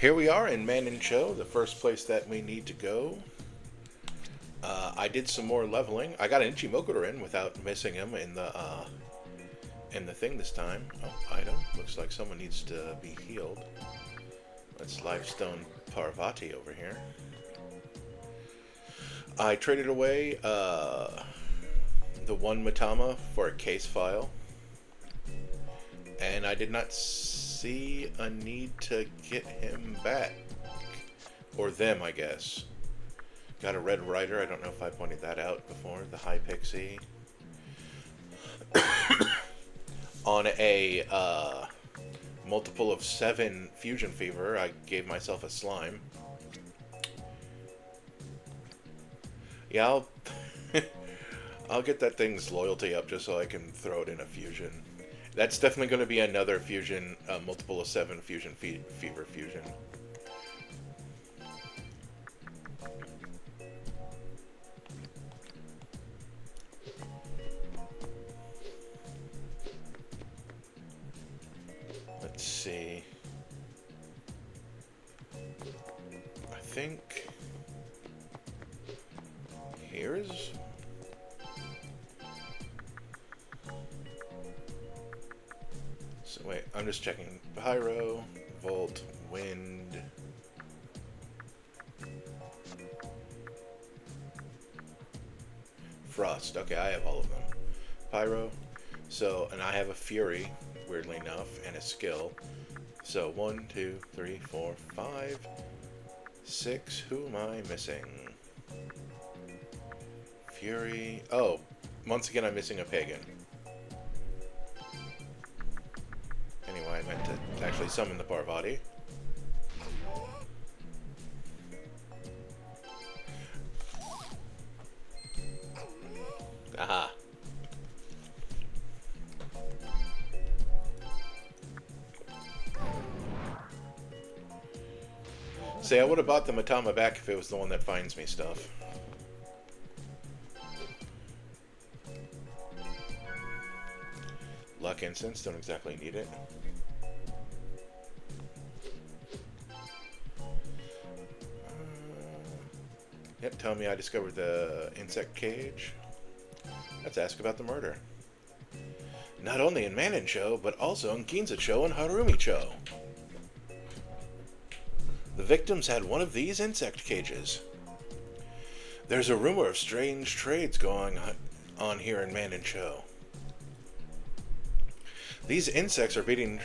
Here we are in Cho, the first place that we need to go. I did some more leveling. I got an Ichimokudo in without missing him in the thing this time. Oh, item. Looks like someone needs to be healed. Let's Lifestone Parvati over here. I traded away the one Matama for a case file, and I did not see a need to get him back. Or them, I guess. Got a Red Rider, I don't know if I pointed that out before, the High Pixie. On a multiple of 7 Fusion Fever, I gave myself a slime. Yeah, I'll get that thing's loyalty up just so I can throw it in a fusion. That's definitely going to be another fusion, multiple of 7 Fusion Fever fusion. Let's see. I think here's... So wait, I'm just checking. Pyro, Volt, Wind. Frost. Okay, I have all of them. Pyro. So, and I have a Fury, weirdly enough, and a skill. So 1, 2, 3, 4, 5, 6. Who am I missing? Fury. Oh, once again I'm missing a pagan. Anyway, I meant to actually summon the Parvati. Aha. See, I would have bought the Matama back if it was the one that finds me stuff. Luck Incense, don't exactly need it. Yep, tell me I discovered the insect cage. Let's ask about the murder. Not only in Cho, but also in Cho and Cho. The victims had one of these insect cages. There's a rumor of strange trades going on here in Cho. These insects are being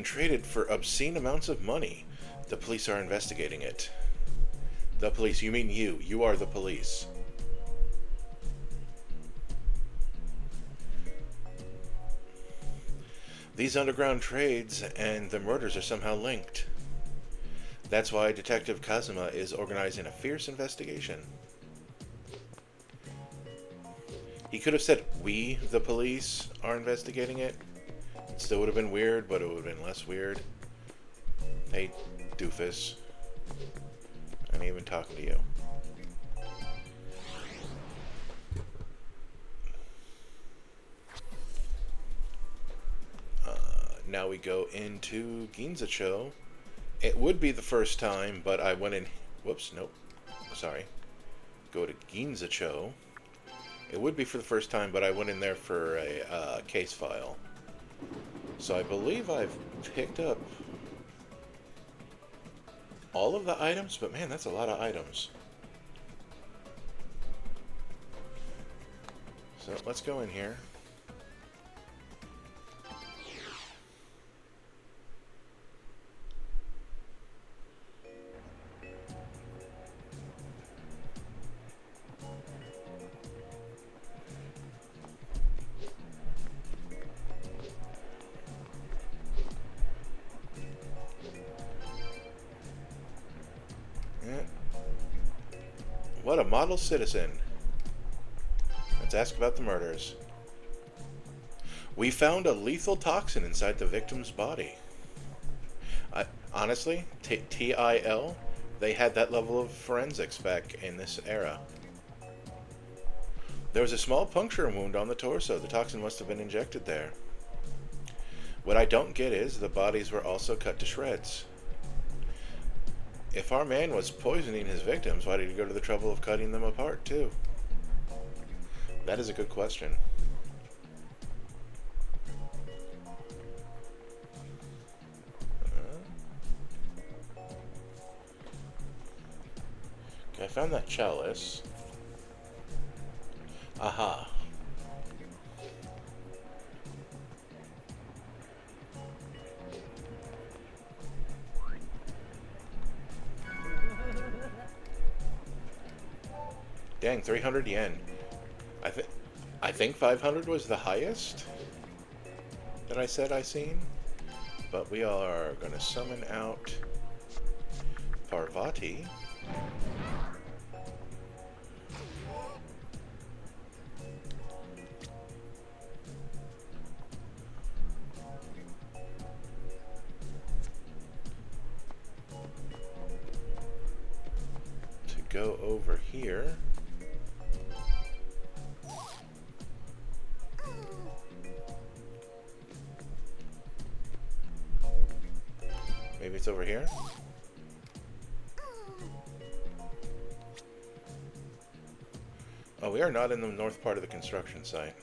traded for obscene amounts of money. The police are investigating it. The police, you mean you. You are the police. These underground trades and the murders are somehow linked. That's why Detective Kazuma is organizing a fierce investigation. He could have said, we, the police, are investigating it. It still would have been weird, but it would have been less weird. Hey, doofus. I ain't even talking to you. Now we go into Ginzacho. It would be the first time, but I went in... Whoops, nope. Sorry. Go to Ginzacho. It would be for the first time, but I went in there for a case file. So I believe I've picked up all of the items, but man, that's a lot of items. So let's go in here. What a model citizen. Let's ask about the murders. We found a lethal toxin inside the victim's body. Honestly, TIL, they had that level of forensics back in this era. There was a small puncture wound on the torso. The toxin must have been injected there. What I don't get is the bodies were also cut to shreds. If our man was poisoning his victims, why did he go to the trouble of cutting them apart, too? That is a good question. Okay, I found that chalice. Aha. Dang, 300 yen. I think I think 500 was the highest that I said I seen. But we are going to summon out Parvati. To go over here. Maybe it's over here? Oh, we are not in the north part of the construction site.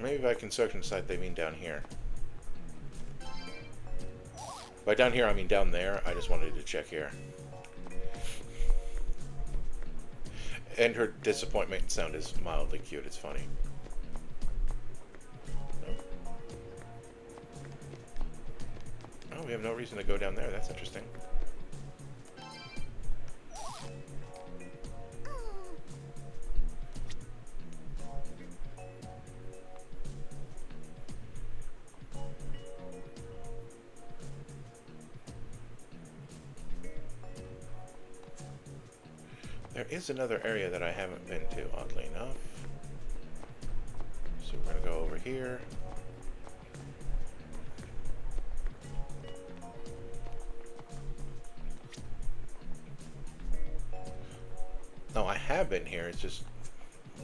Maybe by construction site they mean down here. By down here I mean down there. I just wanted to check here. And her disappointment sound is mildly cute. It's funny. Oh, we have no reason to go down there. That's interesting. There is another area that I haven't been to, oddly enough. So we're going to go over here. No, I have been here. It's just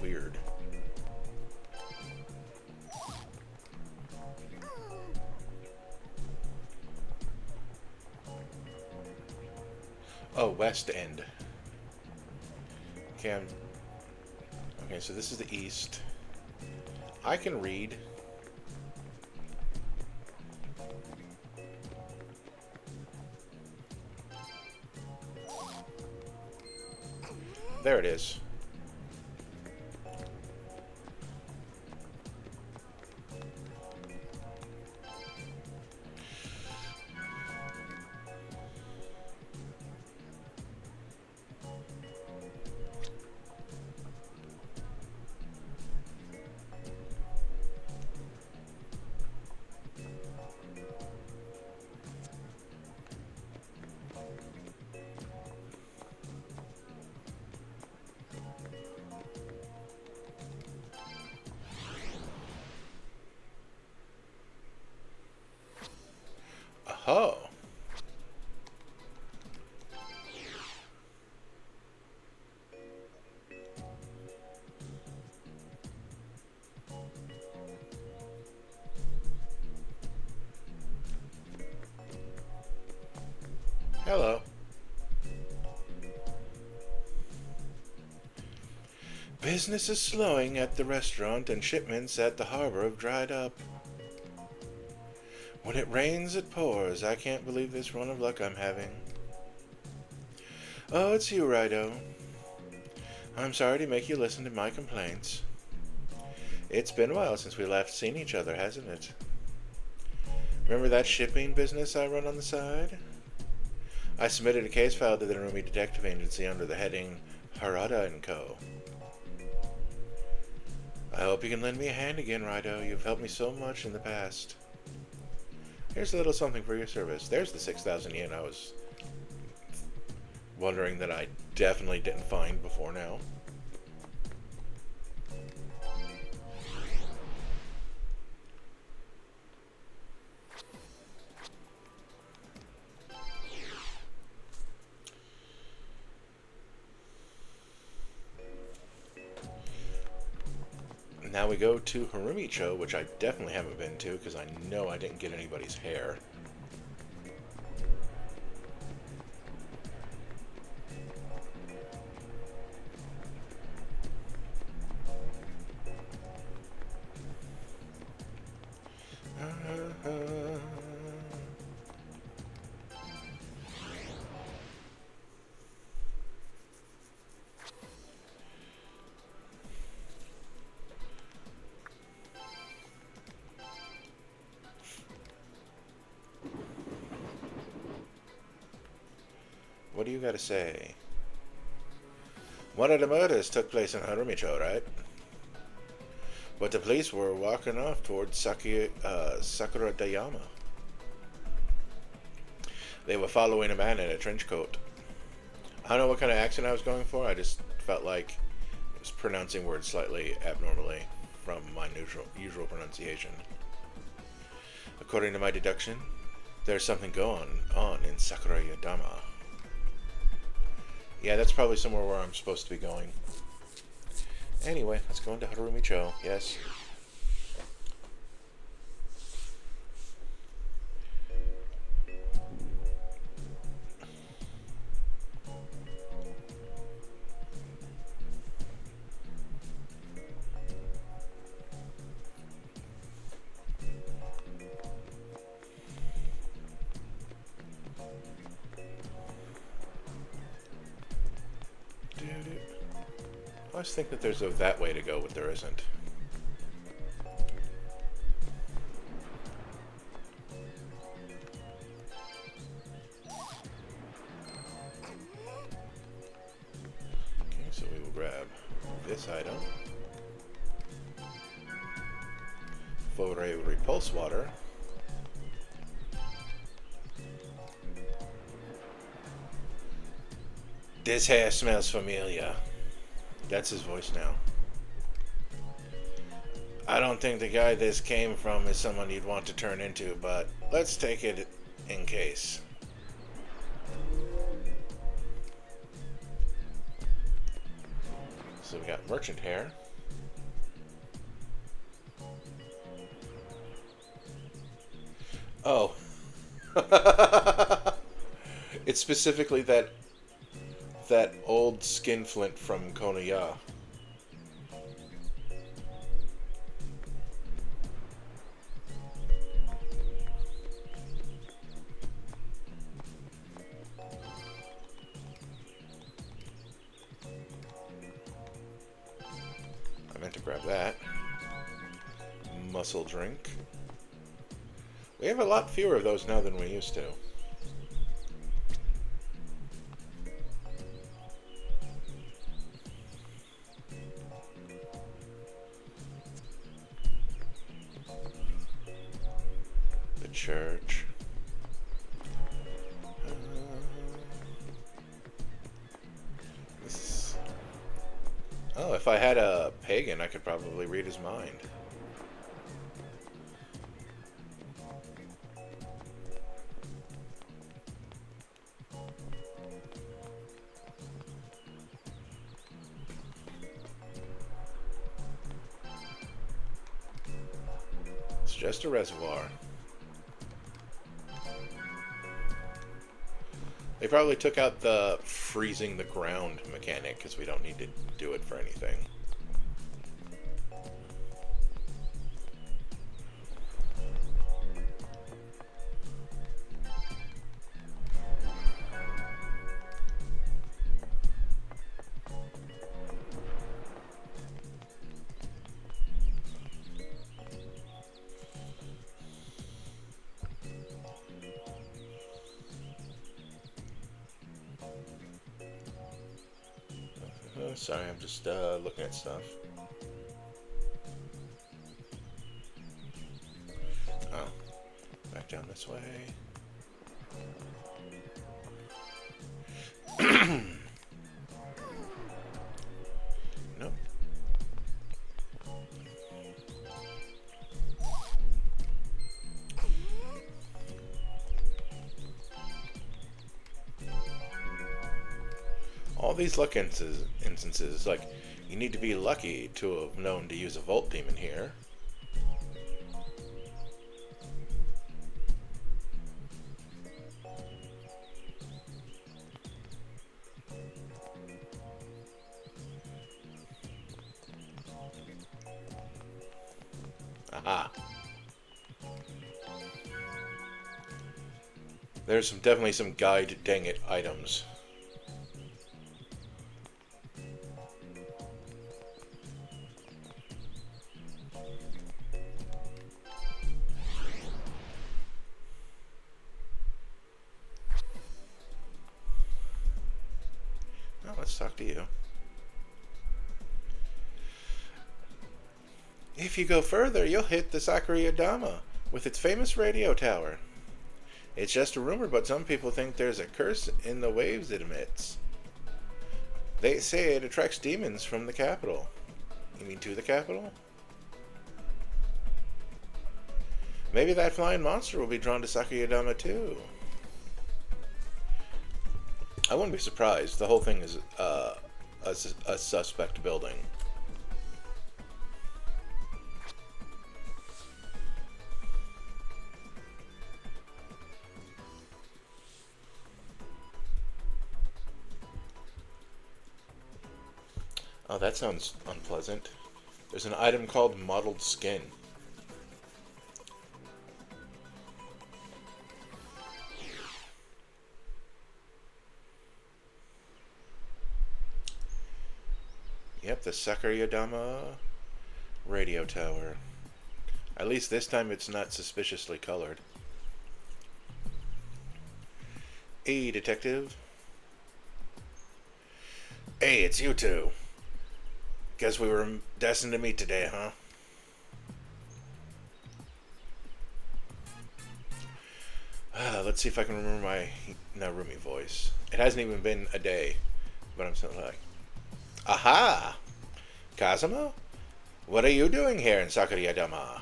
weird. Oh, West End. Okay, okay, so this is the east. I can read. There it is. Oh. Hello. Business is slowing at the restaurant and shipments at the harbor have dried up. When it rains, it pours. I can't believe this run of luck I'm having. Oh, it's you, Raidou. I'm sorry to make you listen to my complaints. It's been a while since we last seen each other, hasn't it? Remember that shipping business I run on the side? I submitted a case file to the Narumi Detective Agency under the heading Harada & Co. I hope you can lend me a hand again, Raidou. You've helped me so much in the past. Here's a little something for your service. There's the 6,000 yen I was wondering that I definitely didn't find before now. Now we go to Harumicho, which I definitely haven't been to because I know I didn't get anybody's hair. What do you got to say? One of the murders took place in Harumicho, right? But the police were walking off towards Sakura Dayama. They were following a man in a trench coat. I don't know what kind of accent I was going for. I just felt like it was pronouncing words slightly abnormally from my usual pronunciation. According to my deduction, there's something going on in Sakura Dayama. Yeah, that's probably somewhere where I'm supposed to be going. Anyway, let's go into Harumicho. Yes. I always think that there's a that way to go, but there isn't. Okay, so we will grab this item. For a repulse water. This hair smells familiar. That's his voice now. I don't think the guy this came from is someone you'd want to turn into, but let's take it in case. So we got merchant hair. Oh. It's specifically that old skinflint from Konoya. I meant to grab that. Muscle drink. We have a lot fewer of those now than we used to. Church. Oh, if I had a pagan, I could probably read his mind. It's just a reservoir. They probably took out the freezing the ground mechanic because we don't need to do it for anything. Sorry, I'm just looking at stuff. Oh, back down this way. Nope. All these luck instances, like You need to be lucky to have known to use a Volt Demon here. Aha. There's definitely some guide dang it items. Well, let's talk to you. If you go further, you'll hit the Sakurayama with its famous radio tower. It's just a rumor, but some people think there's a curse in the waves it emits. They say it attracts demons from the capital. You mean to the capital? Maybe that flying monster will be drawn to Sakurayama too. I wouldn't be surprised. The whole thing is a suspect building. Oh, that sounds unpleasant. There's an item called mottled skin. Yep, the Sakurayama radio tower. At least this time it's not suspiciously colored. Hey, detective. Hey, it's you two. Guess we were destined to meet today, huh? Let's see if I can remember my Narumi voice. It hasn't even been a day, but I'm still like, aha! Kazuma? What are you doing here in Sakurayama?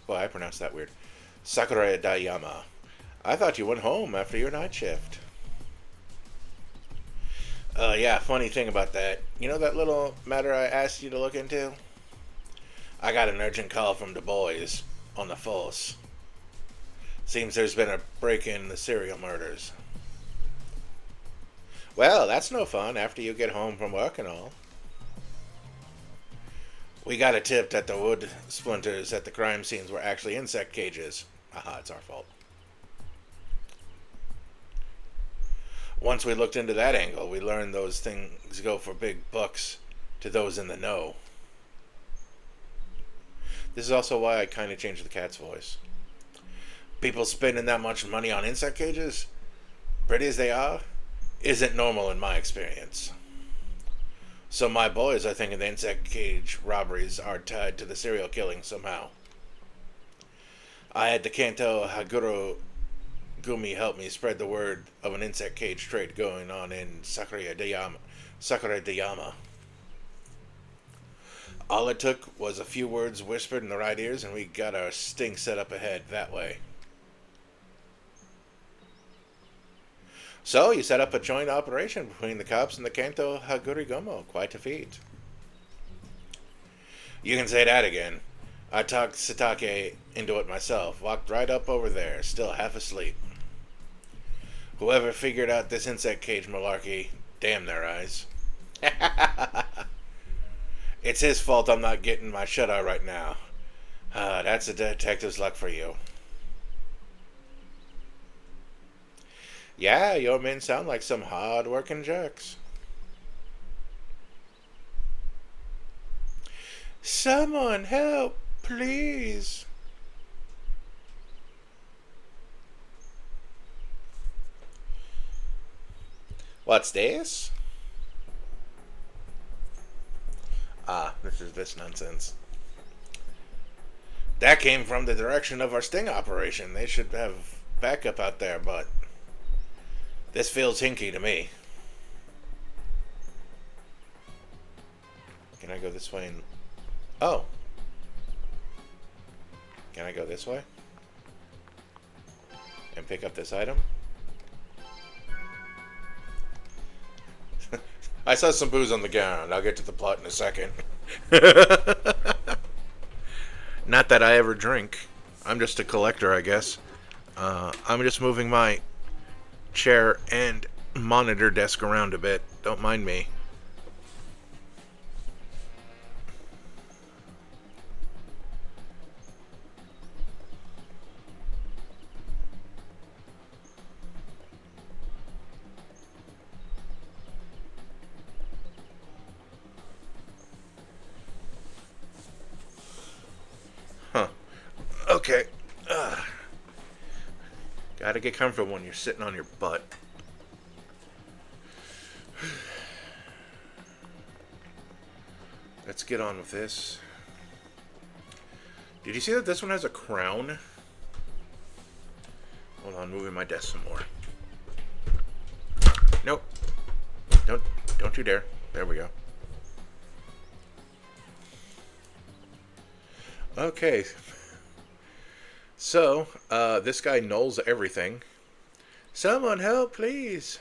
Boy, I pronounced that weird. Sakurayama. I thought you went home after your night shift. Yeah, funny thing about that. You know that little matter I asked you to look into? I got an urgent call from the boys on the force. Seems there's been a break-in the serial murders. Well, that's no fun after you get home from work and all. We got a tip that the wood splinters at the crime scenes were actually insect cages. Aha, it's our fault. Once we looked into that angle, we learned those things go for big bucks to those in the know. This is also why I kind of changed the cat's voice. People spending that much money on insect cages, pretty as they are, isn't normal in my experience. So my boys are thinking the insect cage robberies are tied to the serial killing somehow. I had the Kanto Haguro Gumi help me spread the word of an insect cage trade going on in Sakurayama. All it took was a few words whispered in the right ears, and we got our sting set up ahead that way. So you set up a joint operation between the cops and the Kanto Hagurigomo. Quite a feat. You can say that again. I talked Satake into it myself. Walked right up over there, still half asleep. Whoever figured out this insect cage malarkey, damn their eyes. It's his fault I'm not getting my shut-eye right now. That's a detective's luck for you. Yeah, your men sound like some hard-working jerks. Someone help, please. What's this? Ah, this is this nonsense. That came from the direction of our sting operation. They should have backup out there, but this feels hinky to me. Can I go this way and... Oh. Can I go this way? And pick up this item? I saw some booze on the ground. I'll get to the plot in a second. Not that I ever drink. I'm just a collector, I guess. I'm just moving my chair and monitor desk around a bit. Don't mind me. Huh. Okay. Gotta get comfortable when you're sitting on your butt. Let's get on with this. Did you see that this one has a crown? Hold on, moving my desk some more. Nope. Don't you dare. There we go. Okay. So, this guy nulls everything. Someone help, please.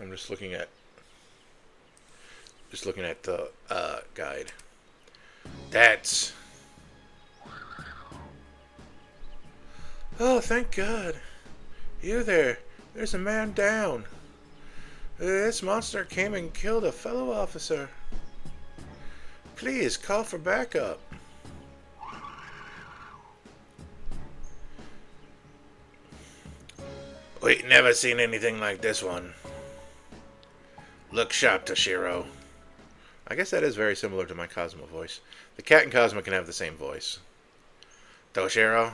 I'm just looking at the guide. That's... Oh, thank God. You there. There's a man down. This monster came and killed a fellow officer. Please call for backup. We never seen anything like this one. Look sharp, Toshiro. I guess that is very similar to my Cosmo voice. The cat and Cosmo can have the same voice. Toshiro?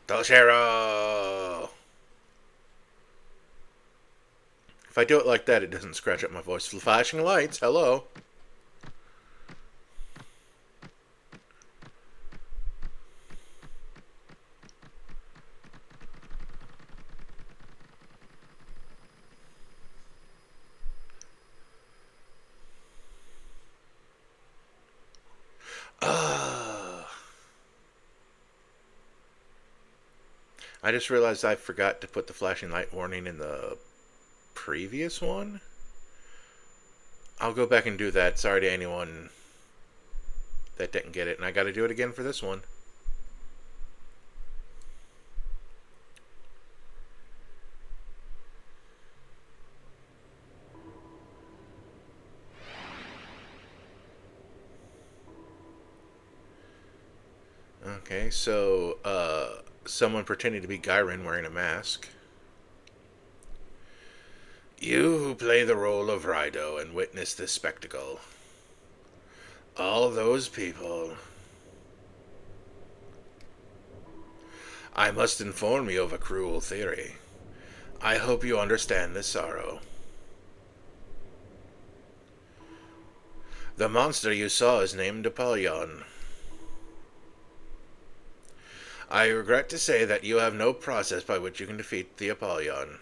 Toshiro! If I do it like that, it doesn't scratch up my voice. Flashing lights, hello. I just realized I forgot to put the flashing light warning in the previous one. I'll go back and do that. Sorry to anyone that didn't get it. And I got to do it again for this one. Okay, so, someone pretending to be Gyrin wearing a mask. You who play the role of Raidou and witness this spectacle. All those people. I must inform you of a cruel theory. I hope you understand this sorrow. The monster you saw is named Apollyon. I regret to say that you have no process by which you can defeat the Apollyon.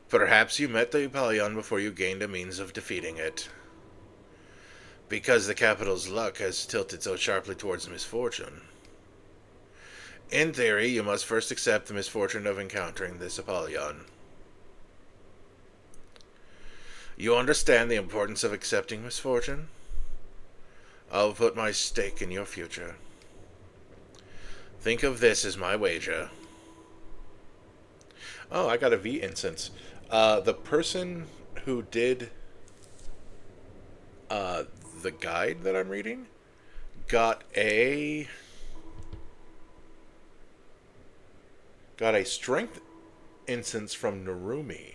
Perhaps you met the Apollyon before you gained a means of defeating it. Because the capital's luck has tilted so sharply towards misfortune. In theory, you must first accept the misfortune of encountering this Apollyon. You understand the importance of accepting misfortune? I'll put my stake in your future. Think of this as my wager. Oh, I got a V instance. The person who did the guide that I'm reading got a strength instance from Narumi.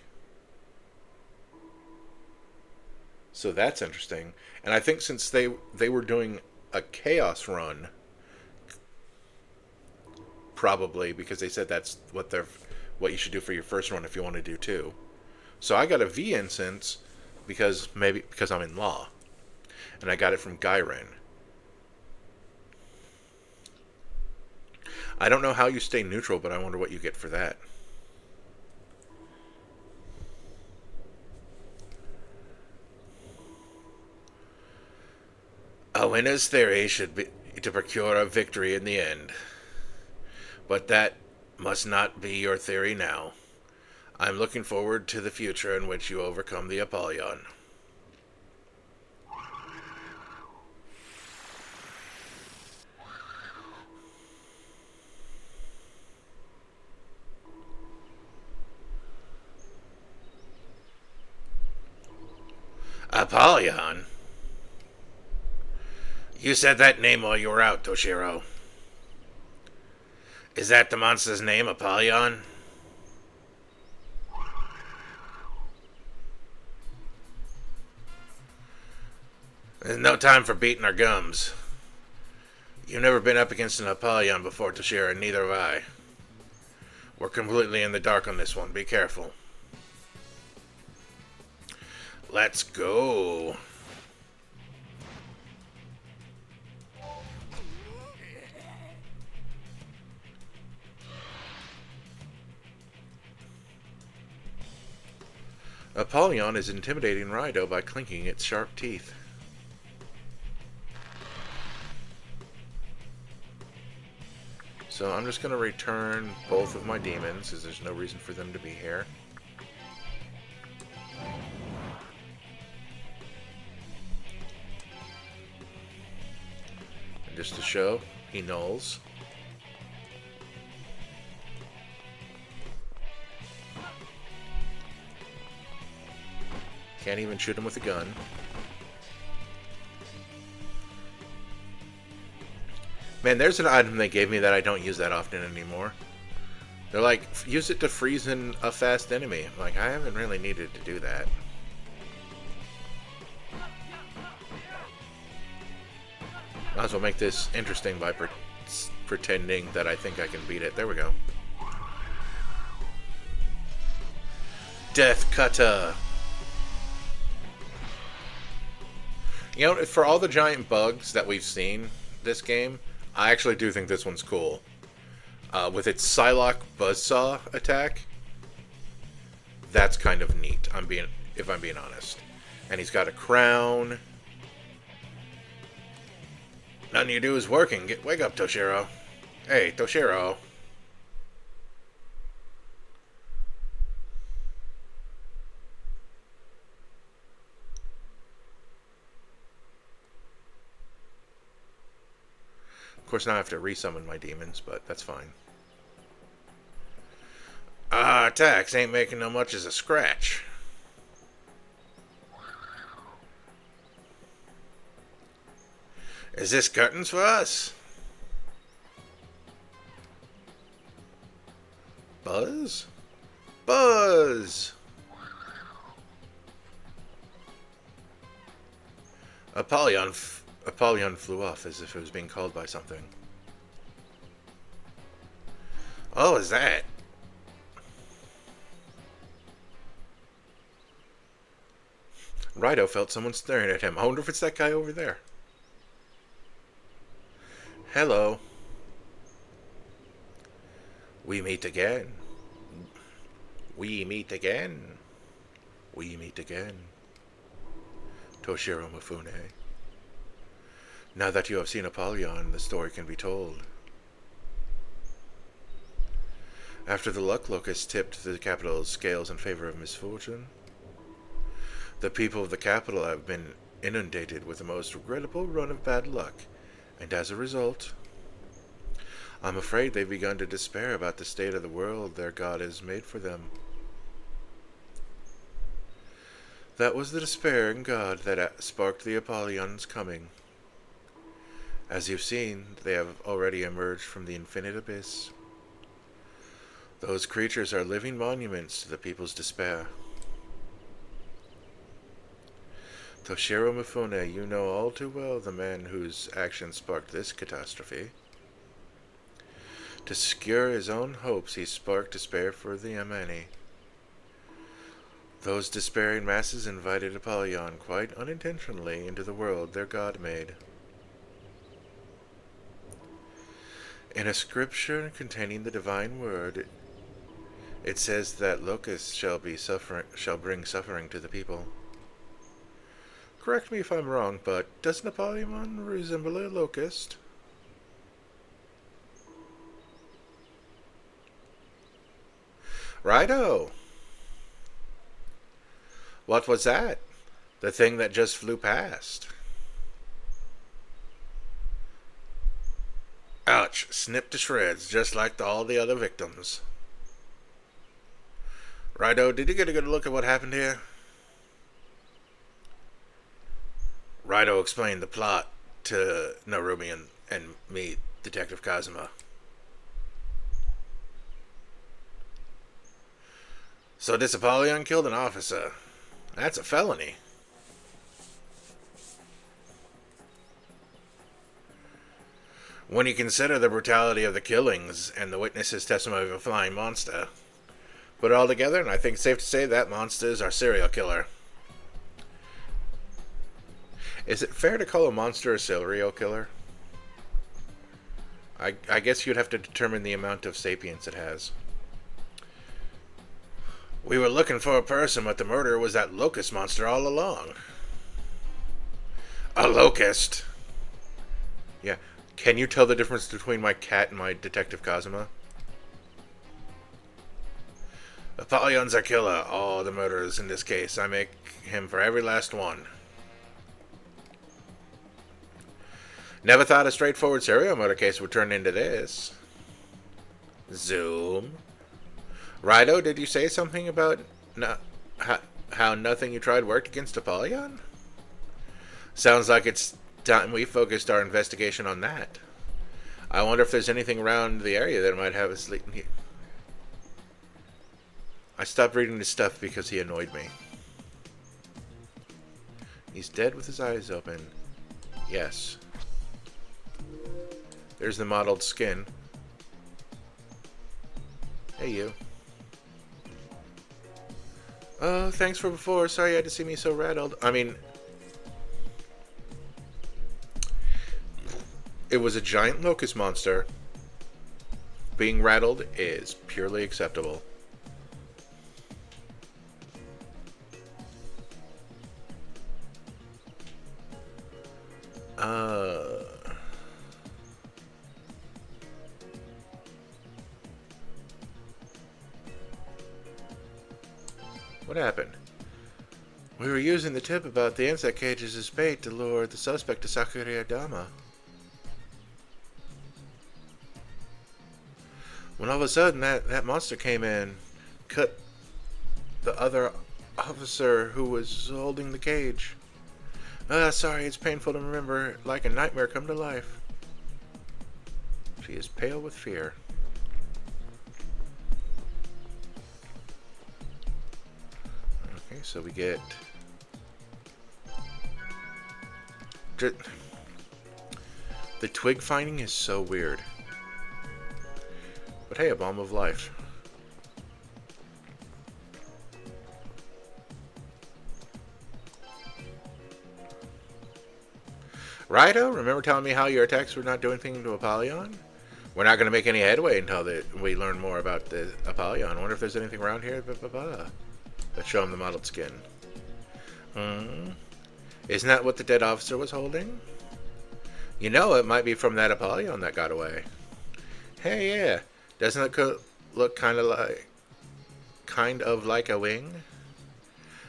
So that's interesting. And I think since they were doing a chaos run, probably because they said that's what what you should do for your first run if you want to do two. So I got a V instance because I'm in law, and I got it from Gyren. I don't know how you stay neutral, but I wonder what you get for that. A winner's theory should be to procure a victory in the end. But that must not be your theory now. I'm looking forward to the future in which you overcome the Apollyon. Apollyon? You said that name while you were out, Toshiro. Is that the monster's name, Apollyon? There's no time for beating our gums. You've never been up against an Apollyon before, Toshiro, and neither have I. We're completely in the dark on this one. Be careful. Let's go. Apollyon is intimidating Raidou by clinking its sharp teeth. So I'm just going to return both of my demons, because there's no reason for them to be here. And just to show, he nulls. Can't even shoot him with a gun. Man, there's an item they gave me that I don't use that often anymore. They're like, use it to freeze in a fast enemy. I'm like, I haven't really needed to do that. Might as well make this interesting by pretending that I think I can beat it. There we go. Death Kata. You know, for all the giant bugs that we've seen this game, I actually do think this one's cool. With its Psylocke Buzzsaw attack, that's kind of neat, if I'm being honest. And he's got a crown. Nothing you do is working. Wake up, Toshiro. Hey, Toshiro. Of course, now I have to resummon my demons, but that's fine. Attacks ain't making no much as a scratch. Is this curtains for us? Buzz? Buzz! Apollyon flew off as if it was being called by something. Oh, is that? Raidou felt someone staring at him. I wonder if it's that guy over there. Hello. We meet again. We meet again. We meet again. Toshiro Mifune. Now that you have seen Apollyon, the story can be told. After the luck locust tipped the capital's scales in favor of misfortune, the people of the capital have been inundated with the most regrettable run of bad luck, and as a result, I'm afraid they've begun to despair about the state of the world their God has made for them. That was the despair in God that sparked the Apollon's coming. As you've seen, they have already emerged from the infinite abyss. Those creatures are living monuments to the people's despair. Toshiro Mifune, you know all too well the man whose actions sparked this catastrophe. To secure his own hopes, he sparked despair for the many. Those despairing masses invited Apollyon, quite unintentionally, into the world their god made. In a scripture containing the divine word, it says that locusts shall bring suffering to the people. Correct me if I'm wrong, but doesn't Apollyon resemble a locust? Righto! What was that? The thing that just flew past. Ouch, snipped to shreds, just like all the other victims. Righto, did you get a good look at what happened here? Righto explained the plot to Narumi and me, Detective Kazuma. So this Apollyon killed an officer. That's a felony. When you consider the brutality of the killings and the witnesses' testimony of a flying monster. Put it all together, and I think it's safe to say that monster is our serial killer. Is it fair to call a monster a serial killer? I guess you'd have to determine the amount of sapience it has. We were looking for a person, but the murderer was that locust monster all along. A locust? Yeah. Can you tell the difference between my cat and my Detective Kazuma? Apollyon's our killer. All the murderers in this case. I make him for every last one. Never thought a straightforward serial murder case would turn into this. Zoom. Raidou, did you say something about how nothing you tried worked against Apollyon? Sounds like it's time we focused our investigation on that. I wonder if there's anything around the area that might have us lead here. I stopped reading his stuff because he annoyed me. He's dead with his eyes open. Yes. There's the mottled skin. Hey, you. Oh, thanks for before. Sorry you had to see me so rattled. I mean, it was a giant locust monster. Being rattled is purely acceptable. What happened? We were using the tip about the insect cages as bait to lure the suspect to Sakurayama. When all of a sudden that monster came in, cut the other officer who was holding the cage. Sorry, it's painful to remember, like a nightmare come to life. She is pale with fear. Okay, so we get... The twig finding is so weird. But hey, a balm of life. Raidou, remember telling me how your attacks were not doing anything to Apollyon? We're not going to make any headway until we learn more about the Apollyon. I wonder if there's anything around here. Let's show him the mottled skin. Isn't that what the dead officer was holding? You know, it might be from that Apollyon that got away. Hey, yeah. Doesn't it look kind of like a wing?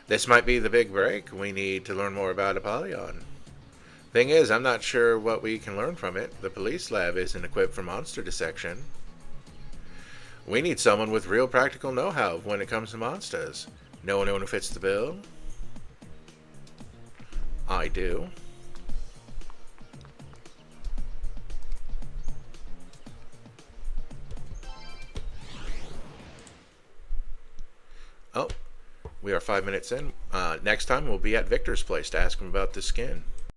This might be the big break. We need to learn more about Apollyon. Thing is, I'm not sure what we can learn from it. The police lab isn't equipped for monster dissection. We need someone with real practical know-how when it comes to monsters. No one who fits the bill? I do. Oh, we are 5 minutes in. Next time we'll be at Victor's place to ask him about the skin.